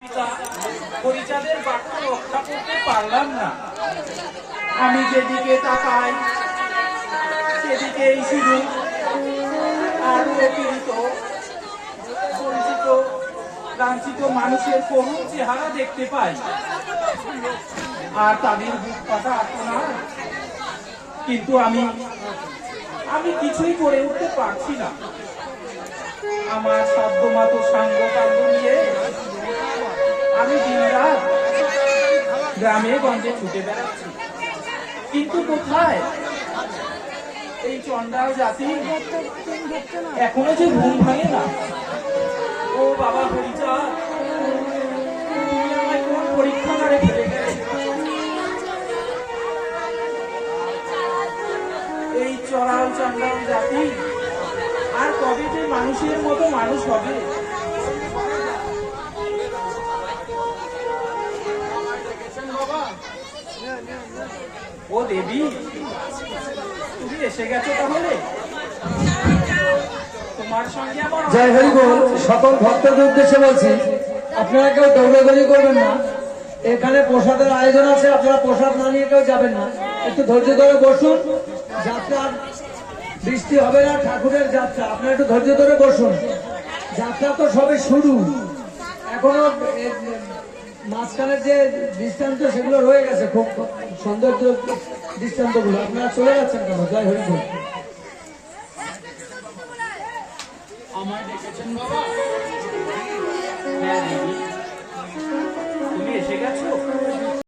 পিতা হরিচাঁদের বাক্য রক্ষা করতে পারলাম না। আমি যেদিকে তাকাই সেদিকেই শুধু আরো পীড়িত পরিচিত লাঞ্ছিত মানুষের করুণ চেহারা দেখতে পাই, আর তাদের বুক পাতা আর্তনাদ। কিন্তু আমি কিছুই করে উঠতে পারছি না। আমার সাধ্যমতো সাঙ্গ কাণ্ড নিয়ে আমি দিনরাত গ্রামে গঞ্জে ছুটে বেড়াচ্ছি, কিন্তু কোথায় এই চন্ডাল জাতি এখনো যে ঘুম ভাঙে না। ও বাবা হরিচাঁদ, তুমি আমায় কোন পরীক্ষাগারে ফেলে গেলে? এই চড়াল চন্ডাল জাতি আর কবে যে মানুষের মতো মানুষ হবে? ও দেবী, তুমি এসে গেছো তাহলে? তোমার সঙ্গে আমার জয় হরি বল। সকল ভক্তদের উদ্দেশ্যে বলছি, আপনারা কেউ দৌড়াদৌড়ি করবেন না। এখানে প্রসাদের আয়োজন আছে, আপনারা প্রসাদ না নিয়ে কেউ যাবেন না। একটু ধৈর্য ধরে বসুন। যাত্রার বৃষ্টি হবে না, ঠাকুরের যাত্রা, আপনারা একটু ধৈর্য ধরে বসুন। যাত্রা তো সবে শুরু, এখনো মাঝখানের যে দৃষ্টান্ত সেগুলো রয়ে গেছে, খুব সৌন্দর্য দৃষ্টান্তগুলো। আপনারা চলে যাচ্ছেন কেন? জয় হরি বল। আমায় ডেকেছেন বাবা? হ্যাঁ দেবী,